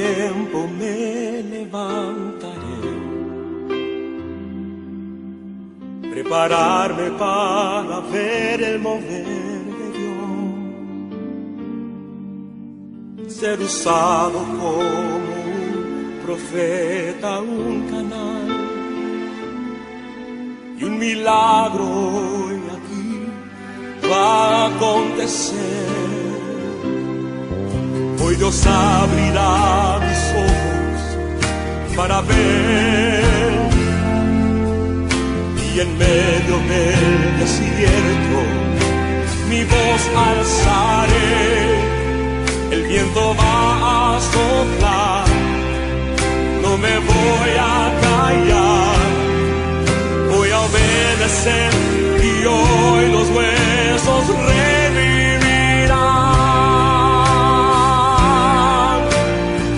tiempo me levantaré, prepararme para ver el mover de Dios, ser usado como un profeta, un canal y un milagro hoy aquí va a acontecer. Hoy Dios abrirá mis ojos para ver, y en medio del desierto mi voz alzaré. El viento va a soplar, no me voy a callar, voy a obedecer y hoy los huesos revivirán.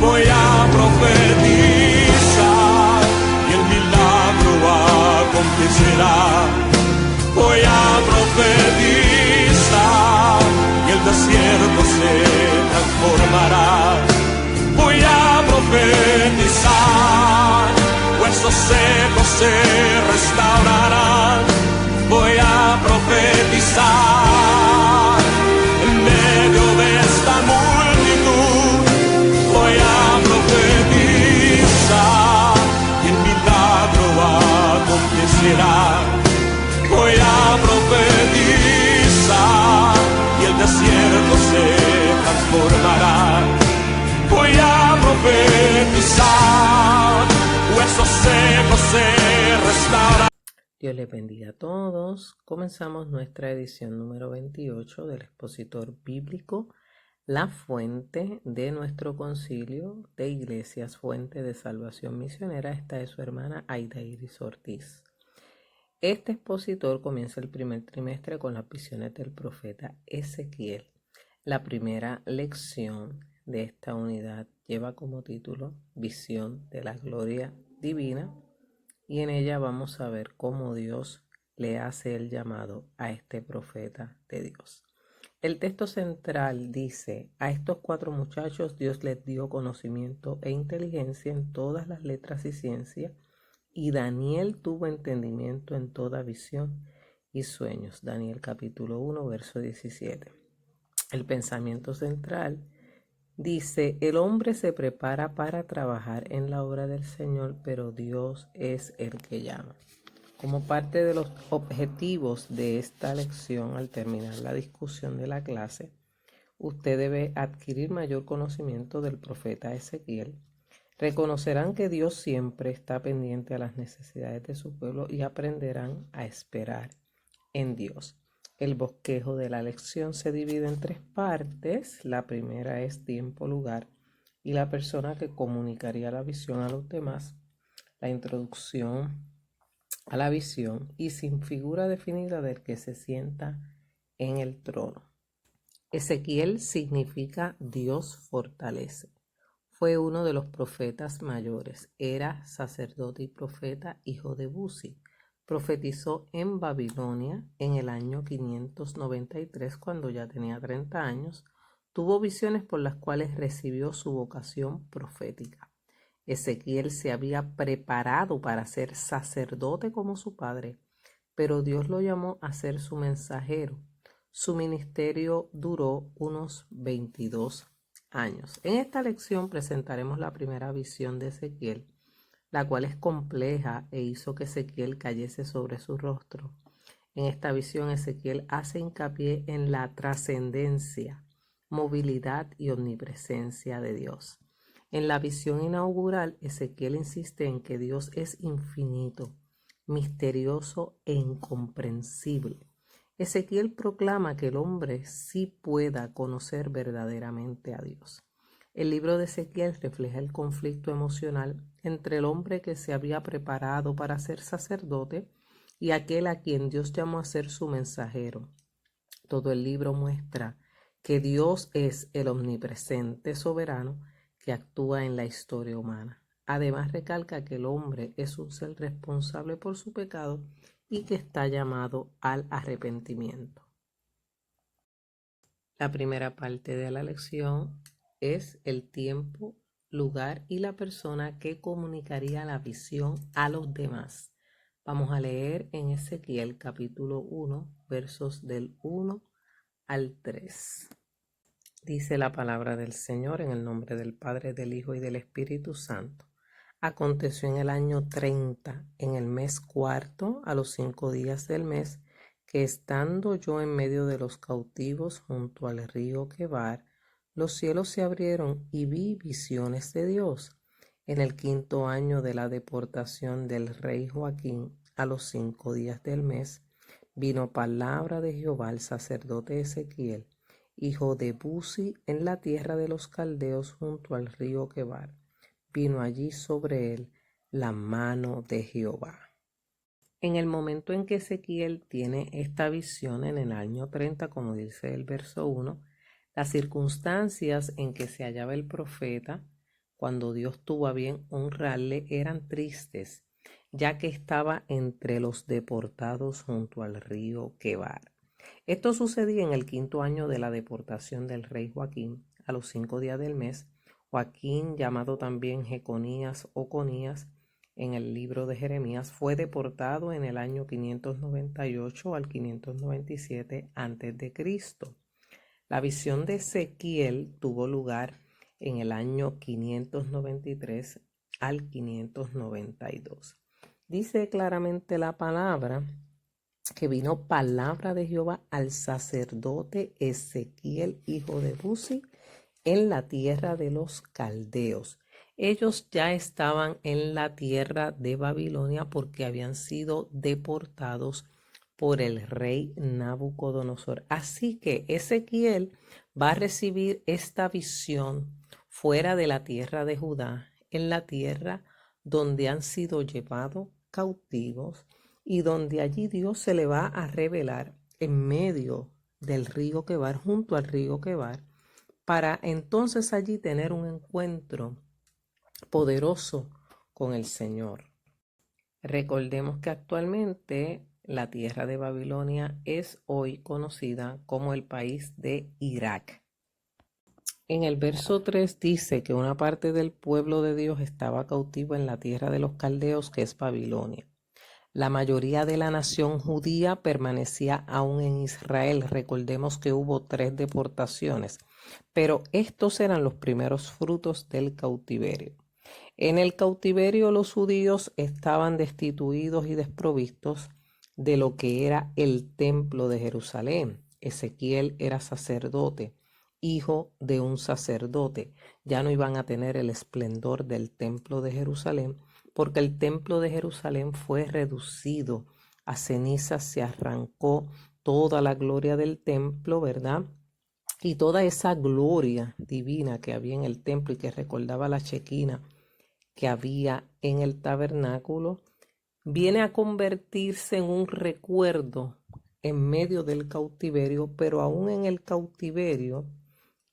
Voy a profetizar y el milagro acontecerá. Voy a profetizar y el desierto se transformará. Voy a profetizar, huesos secos se restaurarán. Voy a profetizar en medio de esta multitud. Voy a profetizar y el milagro acontecerá. Voy a profetizar y el desierto se transformará. Voy a profetizar, huesos secos se restaurarán. Dios les bendiga a todos. Comenzamos nuestra edición número 28 del expositor bíblico La Fuente de nuestro concilio de iglesias Fuente de Salvación Misionera. Esta es su hermana Aida Iris Ortiz. Este expositor comienza el primer trimestre con las visiones del profeta Ezequiel. La primera lección de esta unidad lleva como título Visión de la Gloria Divina, y en ella vamos a ver cómo Dios le hace el llamado a este profeta de Dios. El texto central dice: a estos 4 muchachos Dios les dio conocimiento e inteligencia en todas las letras y ciencia, y Daniel tuvo entendimiento en toda visión y sueños. Daniel capítulo 1, verso 17. El pensamiento central dice: el hombre se prepara para trabajar en la obra del Señor, pero Dios es el que llama. Como parte de los objetivos de esta lección, al terminar la discusión de la clase, usted debe adquirir mayor conocimiento del profeta Ezequiel. Reconocerán que Dios siempre está pendiente a las necesidades de su pueblo y aprenderán a esperar en Dios. El bosquejo de la lección se divide en 3 partes. La primera es tiempo, lugar y la persona que comunicaría la visión a los demás. La introducción a la visión y sin figura definida del que se sienta en el trono. Ezequiel significa Dios fortalece. Fue uno de los profetas mayores. Era sacerdote y profeta, hijo de Buzi. Profetizó en Babilonia en el año 593, cuando ya tenía 30 años. Tuvo visiones por las cuales recibió su vocación profética. Ezequiel se había preparado para ser sacerdote como su padre, pero Dios lo llamó a ser su mensajero. Su ministerio duró unos 22 años. En esta lección presentaremos la primera visión de Ezequiel, la cual es compleja e hizo que Ezequiel cayese sobre su rostro. En esta visión Ezequiel hace hincapié en la trascendencia, movilidad y omnipresencia de Dios. En la visión inaugural, Ezequiel insiste en que Dios es infinito, misterioso e incomprensible. Ezequiel proclama que el hombre sí pueda conocer verdaderamente a Dios. El libro de Ezequiel refleja el conflicto emocional entre el hombre que se había preparado para ser sacerdote y aquel a quien Dios llamó a ser su mensajero. Todo el libro muestra que Dios es el omnipresente soberano que actúa en la historia humana. Además, recalca que el hombre es un ser responsable por su pecado y que está llamado al arrepentimiento. La primera parte de la lección es el tiempo lugar y la persona que comunicaría la visión a los demás. Vamos a leer en Ezequiel capítulo 1, versos del 1 al 3. Dice la palabra del Señor en el nombre del Padre, del Hijo y del Espíritu Santo. Aconteció en el año 30, en el mes cuarto, a los 5 días del mes, que estando yo en medio de los cautivos junto al río Quebar, los cielos se abrieron y vi visiones de Dios. En el 5.º año de la deportación del rey Joaquín, a los 5 días del mes, vino palabra de Jehová al sacerdote Ezequiel, hijo de Buzi, en la tierra de los caldeos junto al río Quebar. Vino allí sobre él la mano de Jehová. En el momento en que Ezequiel tiene esta visión en el año 30, como dice el verso 1, las circunstancias en que se hallaba el profeta, cuando Dios tuvo a bien honrarle, eran tristes, ya que estaba entre los deportados junto al río Quebar. Esto sucedía en el 5.º año de la deportación del rey Joaquín, a los 5 días del mes. Joaquín, llamado también Jeconías o Conías, en el libro de Jeremías, fue deportado en el año 598 al 597 a.C. La visión de Ezequiel tuvo lugar en el año 593 al 592. Dice claramente la palabra que vino palabra de Jehová al sacerdote Ezequiel, hijo de Buzi, en la tierra de los caldeos. Ellos ya estaban en la tierra de Babilonia porque habían sido deportados por el rey Nabucodonosor. Así que Ezequiel va a recibir esta visión fuera de la tierra de Judá, en la tierra donde han sido llevados cautivos y donde allí Dios se le va a revelar en medio del río Quebar, junto al río Quebar, para entonces allí tener un encuentro poderoso con el Señor. Recordemos que actualmente la tierra de Babilonia es hoy conocida como el país de Irak. En el verso 3 dice que una parte del pueblo de Dios estaba cautivo en la tierra de los caldeos, que es Babilonia. La mayoría de la nación judía permanecía aún en Israel. Recordemos que hubo 3 deportaciones, pero estos eran los primeros frutos del cautiverio. En el cautiverio los judíos estaban destituidos y desprovistos de lo que era el templo de Jerusalén. Ezequiel era sacerdote, hijo de un sacerdote. Ya no iban a tener el esplendor del templo de Jerusalén, porque el templo de Jerusalén fue reducido a cenizas, se arrancó toda la gloria del templo, ¿verdad? Y toda esa gloria divina que había en el templo y que recordaba la chequina que había en el tabernáculo, viene a convertirse en un recuerdo en medio del cautiverio, pero aún en el cautiverio,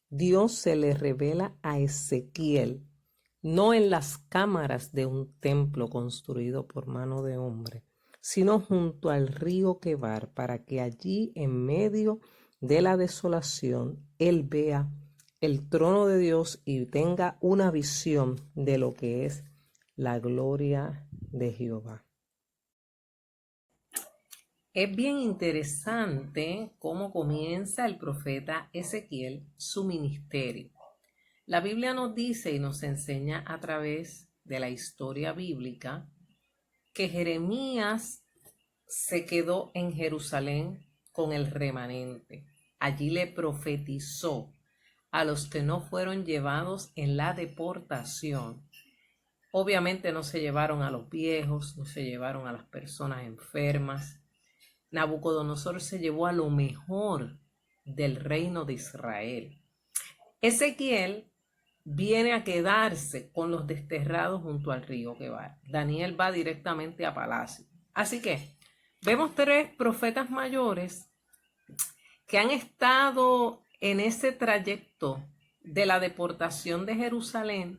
Dios se le revela a Ezequiel, no en las cámaras de un templo construido por mano de hombre, sino junto al río Quebar, para que allí en medio de la desolación él vea el trono de Dios y tenga una visión de lo que es la gloria de Jehová. Es bien interesante cómo comienza el profeta Ezequiel su ministerio. La Biblia nos dice y nos enseña a través de la historia bíblica que Jeremías se quedó en Jerusalén con el remanente. Allí le profetizó a los que no fueron llevados en la deportación. Obviamente no se llevaron a los viejos, no se llevaron a las personas enfermas. Nabucodonosor se llevó a lo mejor del reino de Israel. Ezequiel viene a quedarse con los desterrados junto al río Quebar. Daniel va directamente a palacio. Así que vemos 3 profetas mayores que han estado en ese trayecto de la deportación de Jerusalén,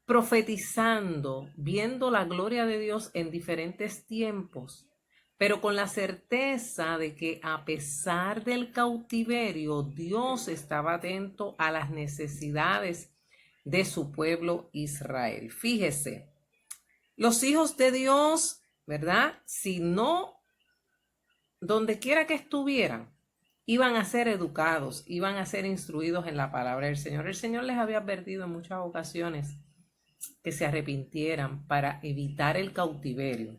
profetizando, viendo la gloria de Dios en diferentes tiempos, pero con la certeza de que a pesar del cautiverio, Dios estaba atento a las necesidades de su pueblo Israel. Fíjese, los hijos de Dios, ¿verdad? Si no, donde quiera que estuvieran, iban a ser educados, iban a ser instruidos en la palabra del Señor. El Señor les había advertido en muchas ocasiones que se arrepintieran para evitar el cautiverio,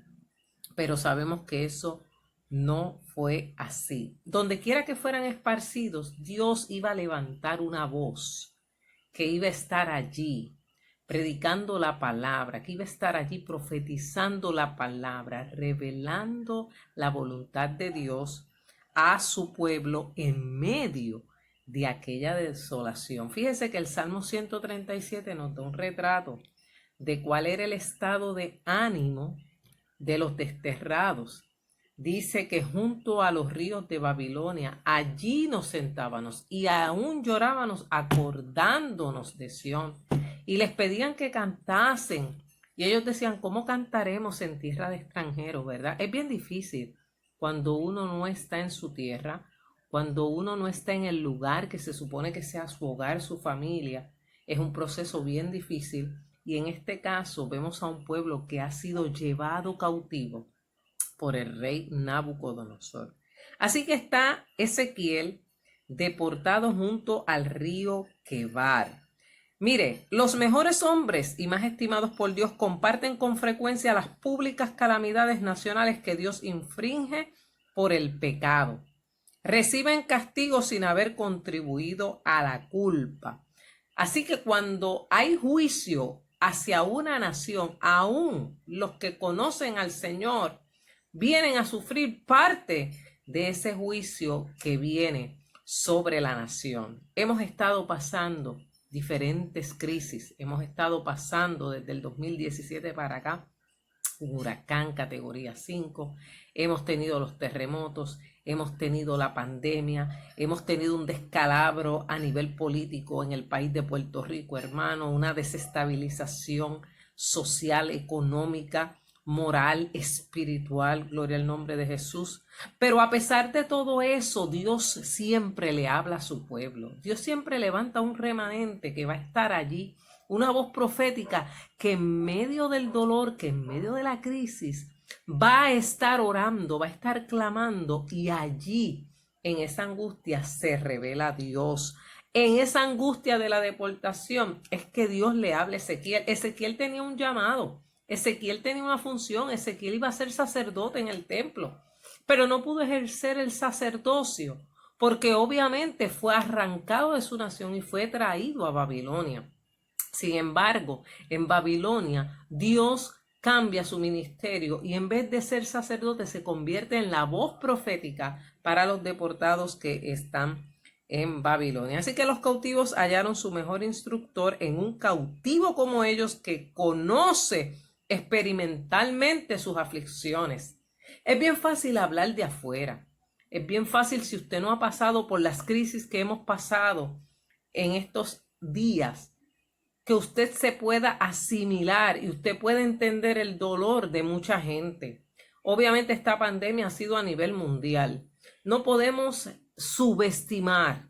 pero sabemos que eso no fue así. Donde quiera que fueran esparcidos, Dios iba a levantar una voz que iba a estar allí predicando la palabra, que iba a estar allí profetizando la palabra, revelando la voluntad de Dios a su pueblo en medio de aquella desolación. Fíjese que el Salmo 137 nos da un retrato de cuál era el estado de ánimo de los desterrados. Dice que junto a los ríos de Babilonia, allí nos sentábamos y aún llorábamos acordándonos de Sión. Y les pedían que cantasen. Y ellos decían, ¿cómo cantaremos en tierra de extranjeros, verdad? Es bien difícil cuando uno no está en su tierra, cuando uno no está en el lugar que se supone que sea su hogar, su familia. Es un proceso bien difícil. Y en este caso vemos a un pueblo que ha sido llevado cautivo por el rey Nabucodonosor. Así que está Ezequiel deportado junto al río Quebar. Mire, los mejores hombres y más estimados por Dios comparten con frecuencia las públicas calamidades nacionales que Dios infringe por el pecado. Reciben castigo sin haber contribuido a la culpa. Así que cuando hay juicio hacia una nación, aún los que conocen al Señor vienen a sufrir parte de ese juicio que viene sobre la nación. Hemos estado pasando diferentes crisis, hemos estado pasando desde el 2017 para acá, un huracán categoría 5, hemos tenido los terremotos, hemos tenido la pandemia, hemos tenido un descalabro a nivel político en el país de Puerto Rico, hermano, una desestabilización social, económica, moral, espiritual, gloria al nombre de Jesús. Pero a pesar de todo eso, Dios siempre le habla a su pueblo. Dios siempre levanta un remanente que va a estar allí, una voz profética que en medio del dolor, que en medio de la crisis, va a estar orando, va a estar clamando, y allí, en esa angustia, se revela Dios. En esa angustia de la deportación es que Dios le habla a Ezequiel. Ezequiel tenía un llamado. Ezequiel tenía una función, Ezequiel iba a ser sacerdote en el templo, pero no pudo ejercer el sacerdocio porque obviamente fue arrancado de su nación y fue traído a Babilonia. Sin embargo, en Babilonia Dios cambia su ministerio y en vez de ser sacerdote se convierte en la voz profética para los deportados que están en Babilonia. Así que los cautivos hallaron su mejor instructor en un cautivo como ellos que conoce experimentalmente sus aflicciones. Es bien fácil hablar de afuera. Es bien fácil, si usted no ha pasado por las crisis que hemos pasado en estos días, que usted se pueda asimilar y usted pueda entender el dolor de mucha gente. Obviamente esta pandemia ha sido a nivel mundial. No podemos subestimar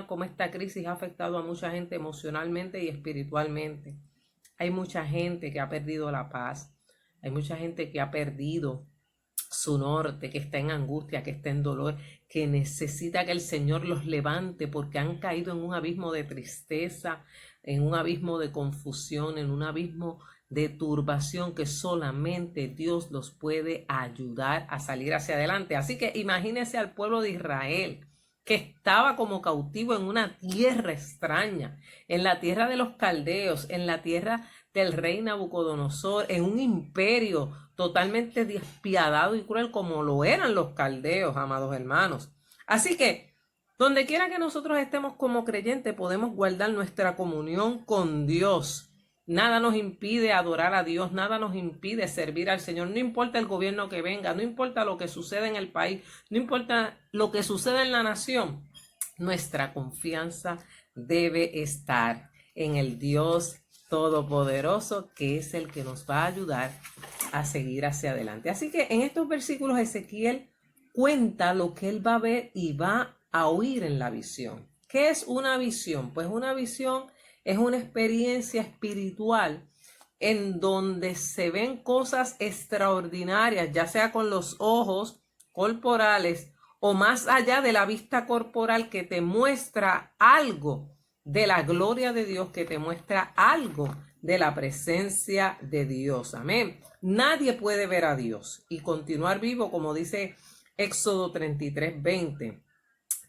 cómo esta crisis ha afectado a mucha gente emocionalmente y espiritualmente. Hay mucha gente que ha perdido la paz, hay mucha gente que ha perdido su norte, que está en angustia, que está en dolor, que necesita que el Señor los levante porque han caído en un abismo de tristeza, en un abismo de confusión, en un abismo de turbación que solamente Dios los puede ayudar a salir hacia adelante. Así que imagínense al pueblo de Israel, que estaba como cautivo en una tierra extraña, en la tierra de los caldeos, en la tierra del rey Nabucodonosor, en un imperio totalmente despiadado y cruel como lo eran los caldeos, amados hermanos. Así que, donde quiera que nosotros estemos como creyentes, podemos guardar nuestra comunión con Dios. Nada nos impide adorar a Dios, nada nos impide servir al Señor. No importa el gobierno que venga, no importa lo que suceda en el país, no importa lo que suceda en la nación. Nuestra confianza debe estar en el Dios Todopoderoso, que es el que nos va a ayudar a seguir hacia adelante. Así que en estos versículos Ezequiel cuenta lo que él va a ver y va a oír en la visión. ¿Qué es una visión? Pues una visión Es una experiencia espiritual en donde se ven cosas extraordinarias, ya sea con los ojos corporales o más allá de la vista corporal, que te muestra algo de la gloria de Dios, que te muestra algo de la presencia de Dios. Amén. Nadie puede ver a Dios y continuar vivo, como dice Éxodo 33:20.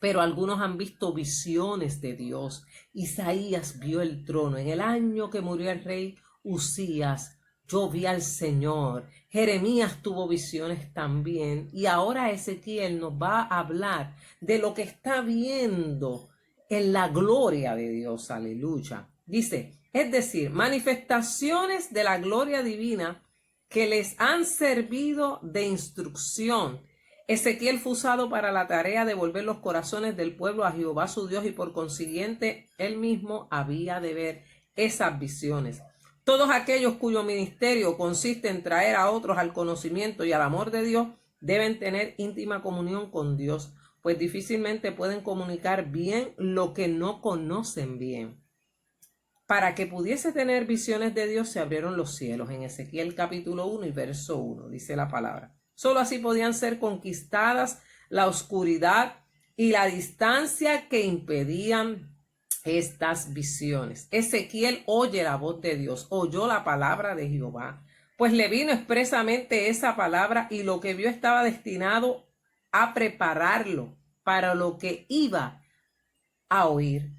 Pero algunos han visto visiones de Dios. Isaías vio el trono. En el año que murió el rey Usías, yo vi al Señor. Jeremías tuvo visiones también. Y ahora Ezequiel nos va a hablar de lo que está viendo en la gloria de Dios. Aleluya. Dice, es decir, manifestaciones de la gloria divina que les han servido de instrucción. Ezequiel fue usado para la tarea de volver los corazones del pueblo a Jehová su Dios, y por consiguiente él mismo había de ver esas visiones. Todos aquellos cuyo ministerio consiste en traer a otros al conocimiento y al amor de Dios deben tener íntima comunión con Dios, pues difícilmente pueden comunicar bien lo que no conocen bien. Para que pudiese tener visiones de Dios se abrieron los cielos. En Ezequiel capítulo 1 y verso 1 dice la palabra. Solo así podían ser conquistadas la oscuridad y la distancia que impedían estas visiones. Ezequiel oye la voz de Dios, oyó la palabra de Jehová, pues le vino expresamente esa palabra, y lo que vio estaba destinado a prepararlo para lo que iba a oír,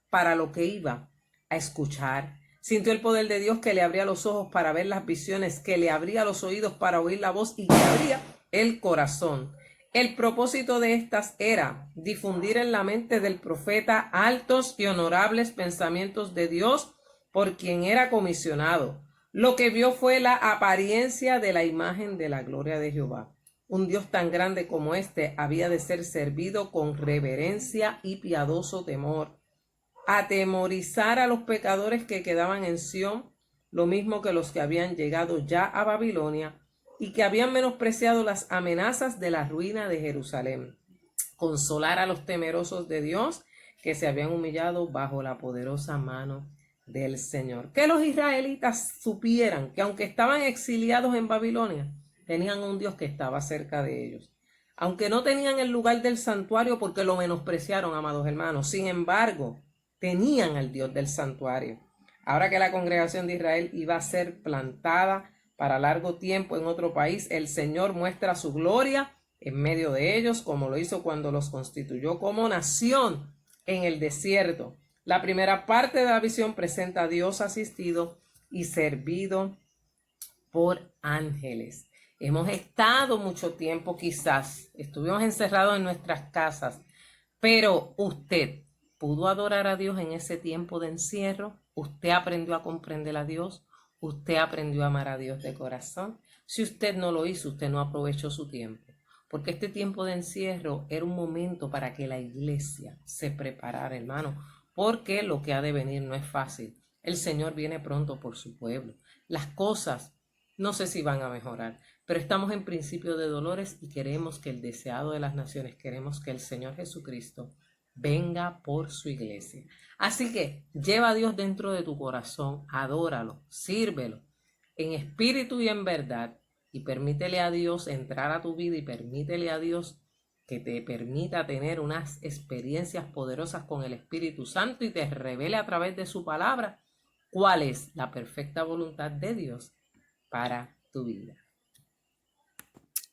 para lo que iba a escuchar. Sintió el poder de Dios que le abría los ojos para ver las visiones, que le abría los oídos para oír la voz y que abría el corazón. El propósito de estas era difundir en la mente del profeta altos y honorables pensamientos de Dios por quien era comisionado. Lo que vio fue la apariencia de la imagen de la gloria de Jehová. Un Dios tan grande como este había de ser servido con reverencia y piadoso temor. Atemorizar a los pecadores que quedaban en Sión, lo mismo que los que habían llegado ya a Babilonia y que habían menospreciado las amenazas de la ruina de Jerusalén. Consolar a los temerosos de Dios que se habían humillado bajo la poderosa mano del Señor. Que los israelitas supieran que aunque estaban exiliados en Babilonia, tenían un Dios que estaba cerca de ellos. Aunque no tenían el lugar del santuario porque lo menospreciaron, amados hermanos, sin embargo, tenían al Dios del santuario. Ahora que la congregación de Israel iba a ser plantada para largo tiempo en otro país, el Señor muestra su gloria en medio de ellos, como lo hizo cuando los constituyó como nación en el desierto. La primera parte de la visión presenta a Dios asistido y servido por ángeles. Hemos estado mucho tiempo, quizás estuvimos encerrados en nuestras casas, pero usted pudo adorar a Dios en ese tiempo de encierro. Usted aprendió a comprender a Dios. Usted aprendió a amar a Dios de corazón. Si usted no lo hizo, usted no aprovechó su tiempo. Porque este tiempo de encierro era un momento para que la iglesia se preparara, hermano. Porque lo que ha de venir no es fácil. El Señor viene pronto por su pueblo. Las cosas no sé si van a mejorar, pero estamos en principio de dolores y queremos que el deseado de las naciones, queremos que el Señor Jesucristo venga por su iglesia. Así que lleva a Dios dentro de tu corazón, adóralo, sírvelo en espíritu y en verdad, y permítele a Dios entrar a tu vida y permítele a Dios que te permita tener unas experiencias poderosas con el Espíritu Santo y te revele a través de su palabra cuál es la perfecta voluntad de Dios para tu vida.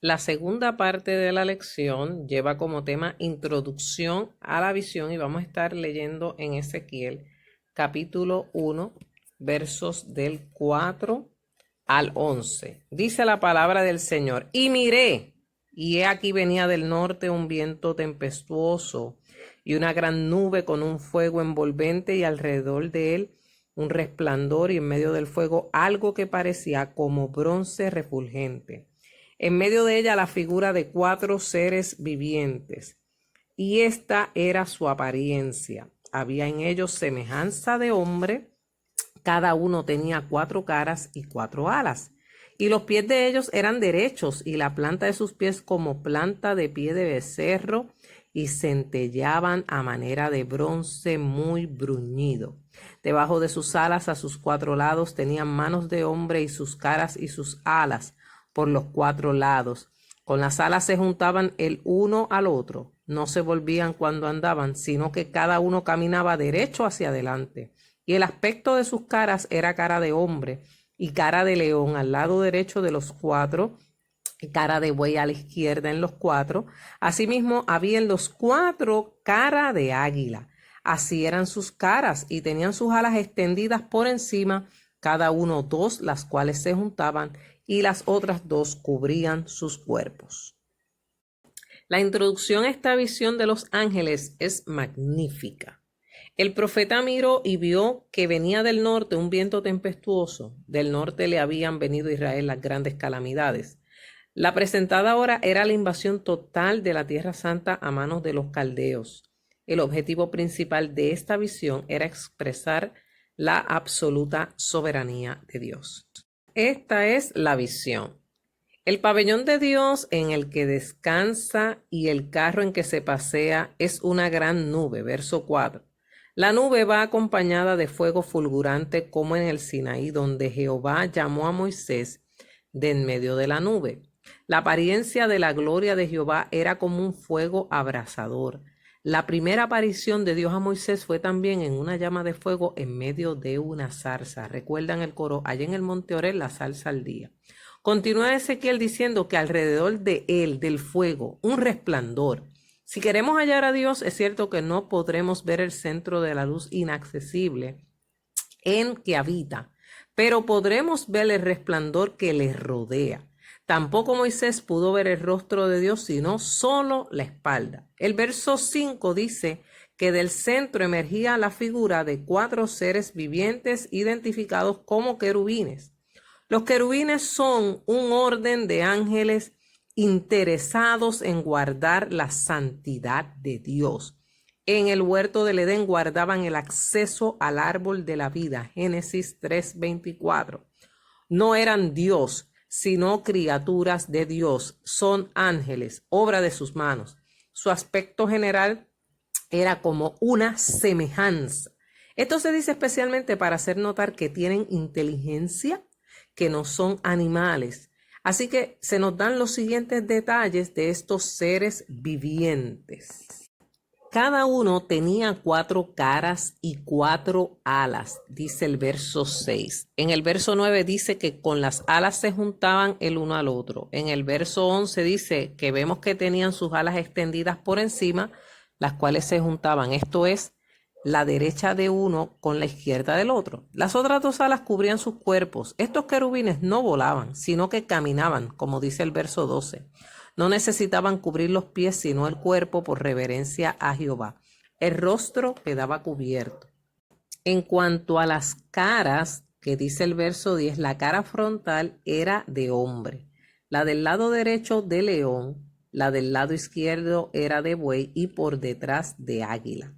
La segunda parte de la lección lleva como tema introducción a la visión y vamos a estar leyendo en Ezequiel capítulo 1 versos del 4 al 11. Dice la palabra del Señor: y miré, y he aquí venía del norte un viento tempestuoso y una gran nube con un fuego envolvente, y alrededor de él un resplandor, y en medio del fuego algo que parecía como bronce refulgente. En medio de ella la figura de 4 seres vivientes, y esta era su apariencia. Había en ellos semejanza de hombre, cada uno tenía 4 caras y 4 alas, y los pies de ellos eran derechos, y la planta de sus pies como planta de pie de becerro, y centelleaban a manera de bronce muy bruñido. Debajo de sus alas, a sus 4 lados, tenían manos de hombre, y sus caras y sus alas por los 4 lados. Con las alas se juntaban el uno al otro. No se volvían cuando andaban, sino que cada uno caminaba derecho hacia adelante. Y el aspecto de sus caras era cara de hombre y cara de león al lado derecho de los 4, y cara de buey a la izquierda en los 4. Asimismo, había en los 4 cara de águila. Así eran sus caras, y tenían sus alas extendidas por encima, cada uno 2, las cuales se juntaban, y las otras 2 cubrían sus cuerpos. La introducción a esta visión de los ángeles es magnífica. El profeta miró y vio que venía del norte un viento tempestuoso. Del norte le habían venido a Israel las grandes calamidades. La presentada hora era la invasión total de la Tierra Santa a manos de los caldeos. El objetivo principal de esta visión era expresar la absoluta soberanía de Dios. Esta es la visión. El pabellón de Dios en el que descansa y el carro en que se pasea es una gran nube. Verso 4. La nube va acompañada de fuego fulgurante como en el Sinaí, donde Jehová llamó a Moisés de en medio de la nube. La apariencia de la gloria de Jehová era como un fuego abrasador. La primera aparición de Dios a Moisés fue también en una llama de fuego en medio de una zarza. ¿Recuerdan el coro? Allá en el monte Oreb, la zarza ardía. Continúa Ezequiel diciendo que alrededor de él, del fuego, un resplandor. Si queremos hallar a Dios, es cierto que no podremos ver el centro de la luz inaccesible en que habita, pero podremos ver el resplandor que le rodea. Tampoco Moisés pudo ver el rostro de Dios, sino solo la espalda. El verso 5 dice que del centro emergía la figura de 4 seres vivientes identificados como querubines. Los querubines son un orden de ángeles interesados en guardar la santidad de Dios. En el huerto del Edén guardaban el acceso al árbol de la vida. Génesis 3:24. No eran Dios, sino criaturas de Dios. Son ángeles, obra de sus manos. Su aspecto general era como una semejanza. Esto se dice especialmente para hacer notar que tienen inteligencia, que no son animales. Así que se nos dan los siguientes detalles de estos seres vivientes. Cada uno tenía 4 caras y 4 alas, dice el verso 6. En el verso 9 dice que con las alas se juntaban el uno al otro. En el verso 11 dice que vemos que tenían sus alas extendidas por encima, las cuales se juntaban. Esto es, la derecha de uno con la izquierda del otro. Las otras 2 alas cubrían sus cuerpos. Estos querubines no volaban, sino que caminaban, como dice el verso 12. No necesitaban cubrir los pies, sino el cuerpo por reverencia a Jehová. El rostro quedaba cubierto. En cuanto a las caras, que dice el verso 10, la cara frontal era de hombre, la del lado derecho de león, la del lado izquierdo era de buey y por detrás de águila.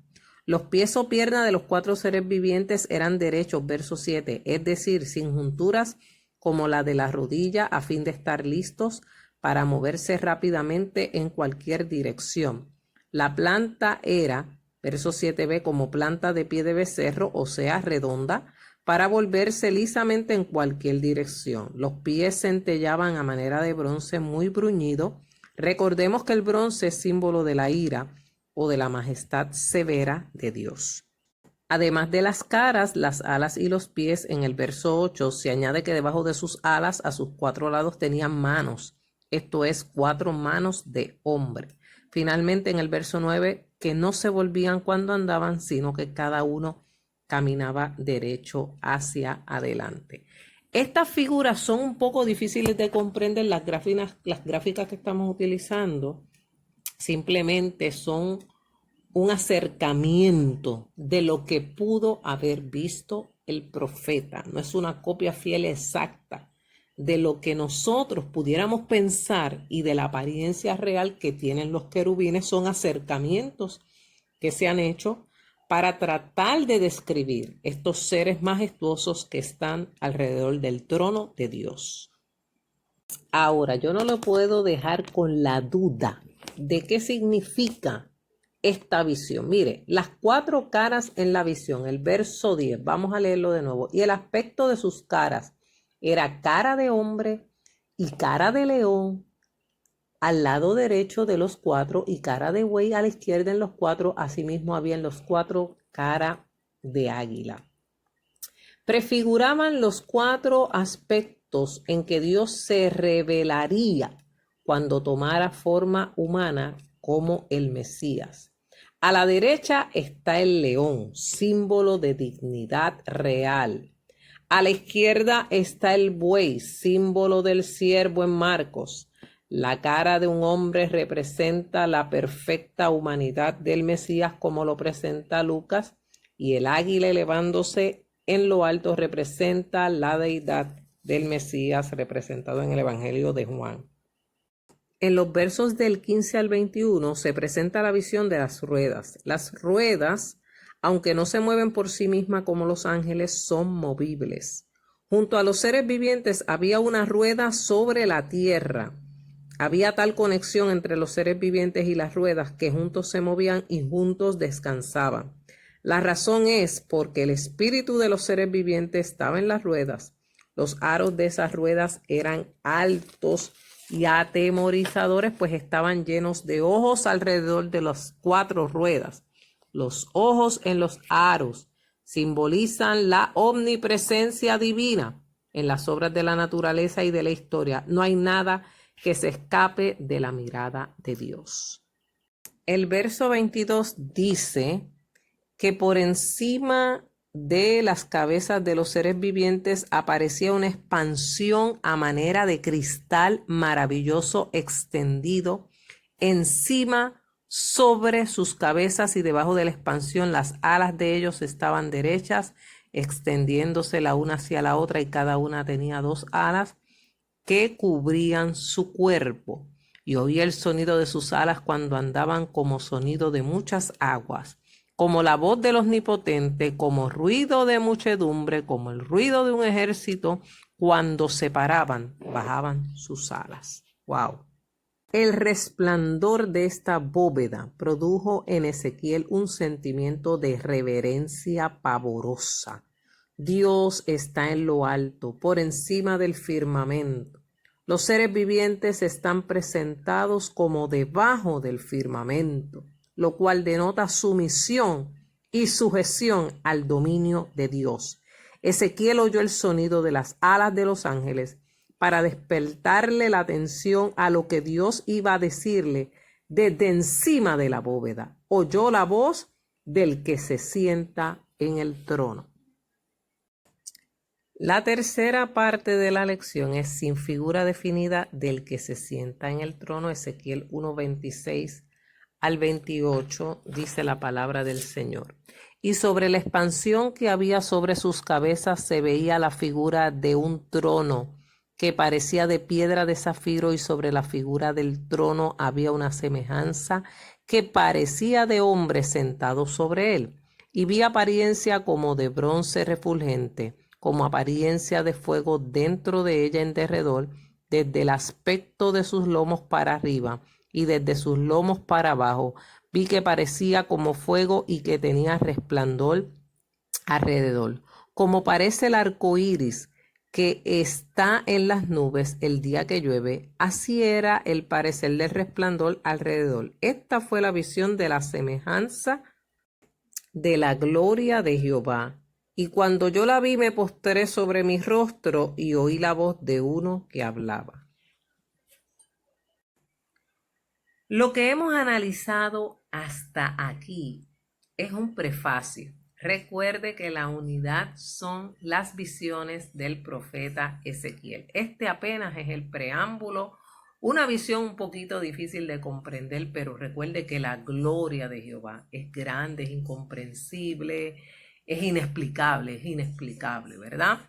Los pies o piernas de los 4 seres vivientes eran derechos, verso 7, es decir, sin junturas como la de la rodilla, a fin de estar listos para moverse rápidamente en cualquier dirección. La planta era, verso 7b, como planta de pie de becerro, o sea, redonda, para volverse lisamente en cualquier dirección. Los pies centellaban a manera de bronce muy bruñido. Recordemos que el bronce es símbolo de la ira o de la majestad severa de Dios. Además de las caras, las alas y los pies, en el verso 8 se añade que debajo de sus alas, a sus 4 lados, tenían manos. Esto es 4 manos de hombre. Finalmente, en el verso 9, que no se volvían cuando andaban, sino que cada uno caminaba derecho hacia adelante. Estas figuras son un poco difíciles de comprender, las gráficas que estamos utilizando simplemente son un acercamiento de lo que pudo haber visto el profeta. No es una copia fiel exacta de lo que nosotros pudiéramos pensar y de la apariencia real que tienen los querubines. Son acercamientos que se han hecho para tratar de describir estos seres majestuosos que están alrededor del trono de Dios. Ahora, yo no lo puedo dejar con la duda de qué significa esta visión. Mire, las 4 caras en la visión, el verso 10, vamos a leerlo de nuevo. Y el aspecto de sus caras era cara de hombre y cara de león al lado derecho de los 4 y cara de buey a la izquierda en los 4. Asimismo había en los 4 cara de águila. Prefiguraban los 4 aspectos en que Dios se revelaría cuando tomara forma humana como el Mesías. A la derecha está el león, símbolo de dignidad real. A la izquierda está el buey, símbolo del siervo en Marcos. La cara de un hombre representa la perfecta humanidad del Mesías, como lo presenta Lucas, y el águila elevándose en lo alto representa la deidad del Mesías, representado en el Evangelio de Juan. En los versos del 15 al 21 se presenta la visión de las ruedas. Las ruedas, aunque no se mueven por sí mismas como los ángeles, son movibles. Junto a los seres vivientes había una rueda sobre la tierra. Había tal conexión entre los seres vivientes y las ruedas que juntos se movían y juntos descansaban. La razón es porque el espíritu de los seres vivientes estaba en las ruedas. Los aros de esas ruedas eran altos y atemorizadores, pues estaban llenos de ojos alrededor de las 4 ruedas. Los ojos en los aros simbolizan la omnipresencia divina en las obras de la naturaleza y de la historia. No hay nada que se escape de la mirada de Dios. El verso 22 dice que por encima de las cabezas de los seres vivientes aparecía una expansión a manera de cristal maravilloso extendido encima sobre sus cabezas, y debajo de la expansión las alas de ellos estaban derechas, extendiéndose la una hacia la otra, y cada una tenía 2 alas que cubrían su cuerpo. Y oía el sonido de sus alas cuando andaban como sonido de muchas aguas, como la voz del Omnipotente, como ruido de muchedumbre, como el ruido de un ejército. Cuando se paraban, bajaban sus alas. ¡Wow! El resplandor de esta bóveda produjo en Ezequiel un sentimiento de reverencia pavorosa. Dios está en lo alto, por encima del firmamento. Los seres vivientes están presentados como debajo del firmamento, lo cual denota sumisión y sujeción al dominio de Dios. Ezequiel oyó el sonido de las alas de los ángeles para despertarle la atención a lo que Dios iba a decirle desde encima de la bóveda. Oyó la voz del que se sienta en el trono. La tercera parte de la lección es sin figura definida del que se sienta en el trono. Ezequiel 1:26 al 28 dice la palabra del Señor. Y sobre la expansión que había sobre sus cabezas se veía la figura de un trono que parecía de piedra de zafiro, y sobre la figura del trono había una semejanza que parecía de hombre sentado sobre él. Y vi apariencia como de bronce refulgente, como apariencia de fuego dentro de ella en derredor, desde el aspecto de sus lomos para arriba y desde sus lomos para abajo. Vi que parecía como fuego y que tenía resplandor alrededor, como parece el arco iris que está en las nubes el día que llueve. Así era el parecer del resplandor alrededor. Esta fue la visión de la semejanza de la gloria de Jehová. Y cuando yo la vi, me postré sobre mi rostro y oí la voz de uno que hablaba. Lo que hemos analizado hasta aquí es un prefacio. Recuerde que la unidad son las visiones del profeta Ezequiel. Este apenas es el preámbulo, una visión un poquito difícil de comprender, pero recuerde que la gloria de Jehová es grande, es incomprensible, es inexplicable, ¿verdad?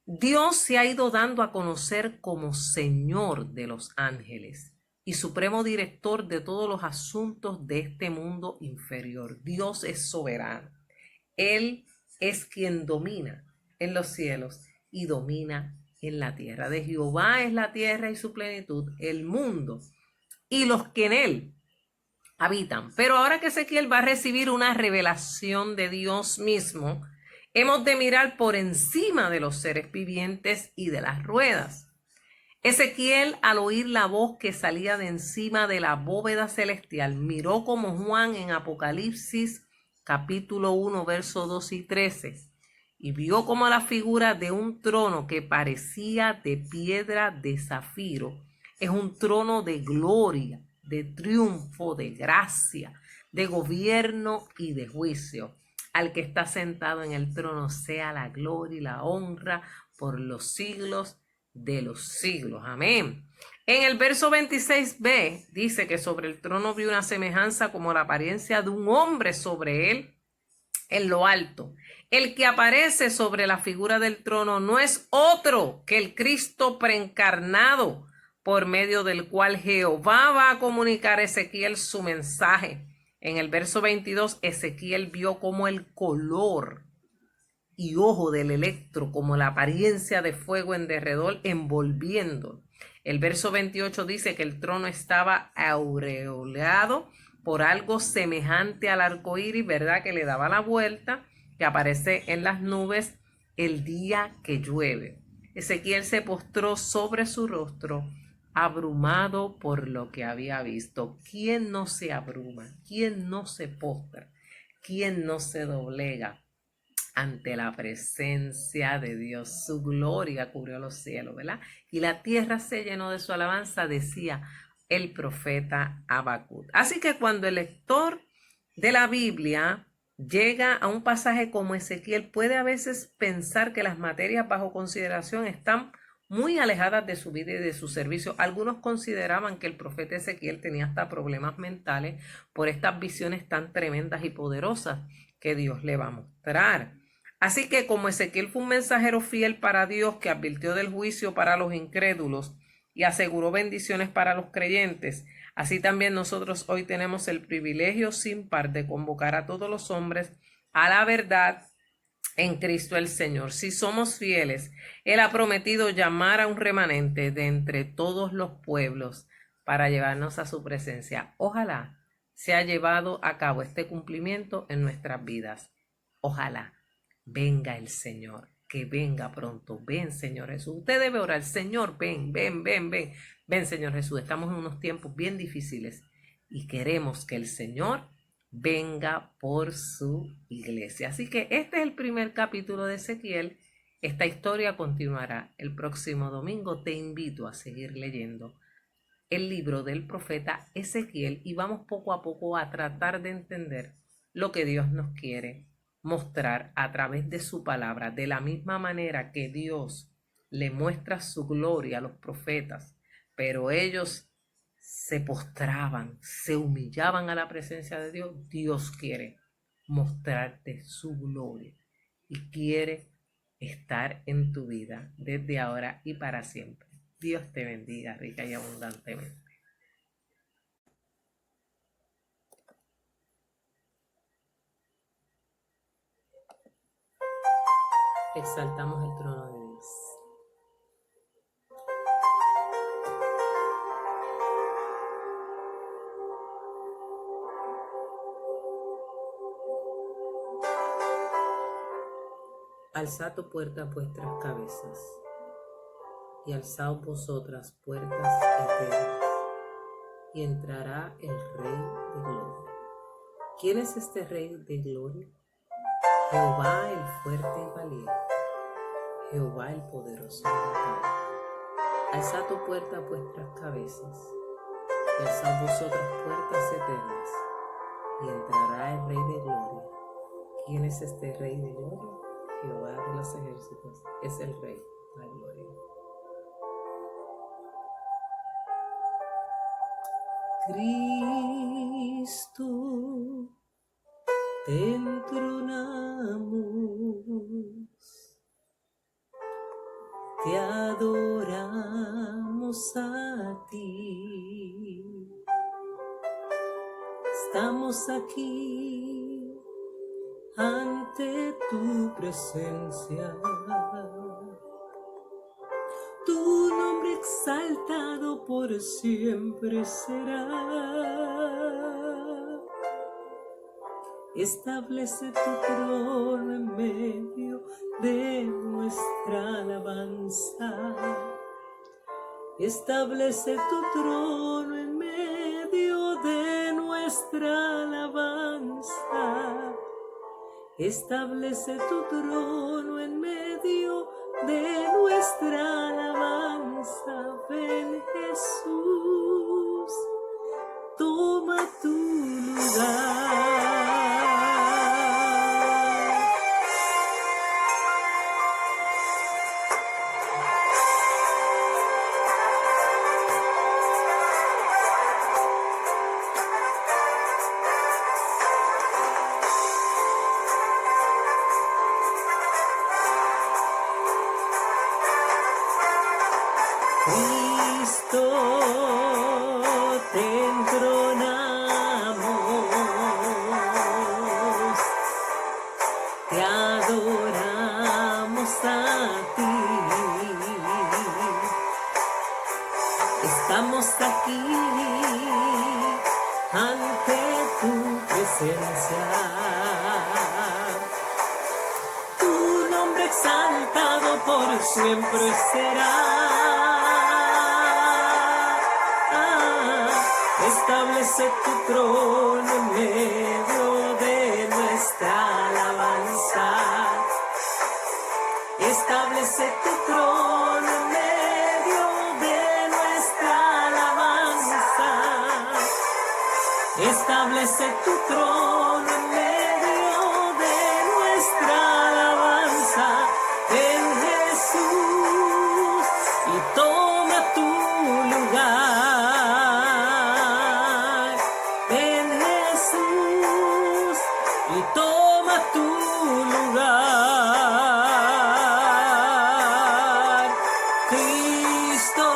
Dios se ha ido dando a conocer como Señor de los ángeles y supremo director de todos los asuntos de este mundo inferior. Dios es soberano. Él es quien domina en los cielos y domina en la tierra. De Jehová es la tierra y su plenitud, el mundo y los que en él habitan. Pero ahora que Ezequiel va a recibir una revelación de Dios mismo, hemos de mirar por encima de los seres vivientes y de las ruedas. Ezequiel, al oír la voz que salía de encima de la bóveda celestial, miró como Juan en Apocalipsis capítulo 1, versos 2 y 13, y vio como la figura de un trono que parecía de piedra de zafiro. Es un trono de gloria, de triunfo, de gracia, de gobierno y de juicio. Al que está sentado en el trono sea la gloria y la honra por los siglos de los siglos. Amén. En el verso 26b dice que sobre el trono vio una semejanza como la apariencia de un hombre sobre él en lo alto. El que aparece sobre la figura del trono no es otro que el Cristo preencarnado, por medio del cual Jehová va a comunicar a Ezequiel su mensaje. En el verso 22, Ezequiel vio como el color y ojo del electro, como la apariencia de fuego en derredor envolviendo. El verso 28 dice que el trono estaba aureoleado por algo semejante al arco iris, ¿verdad? Que le daba la vuelta, que aparece en las nubes el día que llueve. Ezequiel se postró sobre su rostro, abrumado por lo que había visto. ¿Quién no se abruma? ¿Quién no se postra? ¿Quién no se doblega ante la presencia de Dios? Su gloria cubrió los cielos, ¿verdad? Y la tierra se llenó de su alabanza, decía el profeta Habacuc. Así que cuando el lector de la Biblia llega a un pasaje como Ezequiel, puede a veces pensar que las materias bajo consideración están muy alejadas de su vida y de su servicio. Algunos consideraban que el profeta Ezequiel tenía hasta problemas mentales por estas visiones tan tremendas y poderosas que Dios le va a mostrar. Así que como Ezequiel fue un mensajero fiel para Dios que advirtió del juicio para los incrédulos y aseguró bendiciones para los creyentes, así también nosotros hoy tenemos el privilegio sin par de convocar a todos los hombres a la verdad en Cristo el Señor. Si somos fieles, Él ha prometido llamar a un remanente de entre todos los pueblos para llevarnos a su presencia. Ojalá se haya llevado a cabo este cumplimiento en nuestras vidas. Ojalá venga el Señor, que venga pronto. Ven, Señor Jesús. Usted debe orar, Señor, ven, ven, ven, ven. Ven, Señor Jesús. Estamos en unos tiempos bien difíciles y queremos que el Señor venga por su iglesia. Así que este es el primer capítulo de Ezequiel. Esta historia continuará el próximo domingo. Te invito a seguir leyendo el libro del profeta Ezequiel y vamos poco a poco a tratar de entender lo que Dios nos quiere mostrar a través de su palabra, de la misma manera que Dios le muestra su gloria a los profetas, pero ellos se postraban, se humillaban a la presencia de Dios. Dios quiere mostrarte su gloria y quiere estar en tu vida desde ahora y para siempre. Dios te bendiga rica y abundantemente. Exaltamos el trono de Dios. Alzad tu puerta vuestras cabezas, y alzaos vosotras puertas eternas, y entrará el Rey de Gloria. ¿Quién es este Rey de Gloria? Jehová el fuerte y valiente, Jehová el poderoso en batalla. Alzad tu puerta vuestras cabezas, y alzad vosotras puertas eternas, y entrará el Rey de Gloria. ¿Quién es este Rey de Gloria? Jehová de los ejércitos es el Rey de la Gloria. Cristo, te entronamos, te adoramos a ti. Estamos aquí ante tu presencia. Tu nombre exaltado por siempre será. Establece tu trono en medio de nuestra alabanza. Establece tu trono en medio de nuestra alabanza. Establece tu trono en medio de nuestra alabanza. Ven Jesús, toma tu lugar. Cristo, te entronamos, te adoramos a ti. Estamos aquí ante tu presencia. Tu nombre exaltado por siempre será. Establece tu trono en medio de nuestra alabanza. Establece tu trono en medio de nuestra alabanza. Establece tu trono en medio de nuestra alabanza. Ven Jesús y toma tu lugar. Y toma tu lugar. Cristo,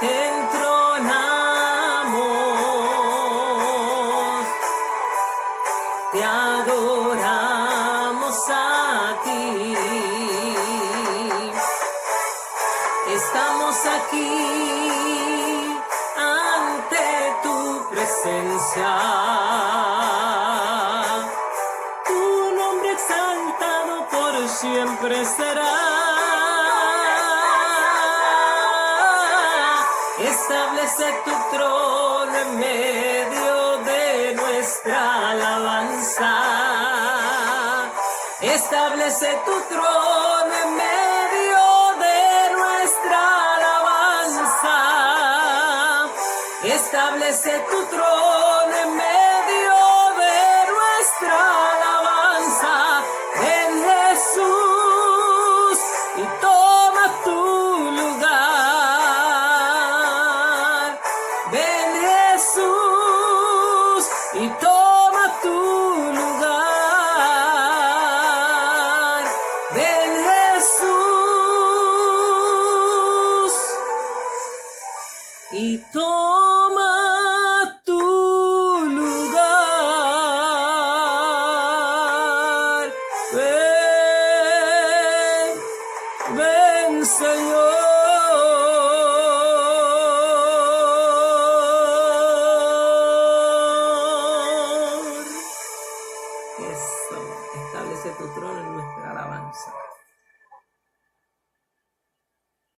te entronamos, te adoramos a ti. Estamos aquí ante tu presencia. Siempre será. Establece tu trono en medio de nuestra alabanza. Establece tu trono en medio de nuestra alabanza. Establece tu trono en medio de nuestra alabanza. Ven Jesús y toma tu lugar. Ven Jesús y toma tu lugar. Ven Jesús y toma tu lugar. Ven Señor. Eso, establece tu trono en nuestra alabanza.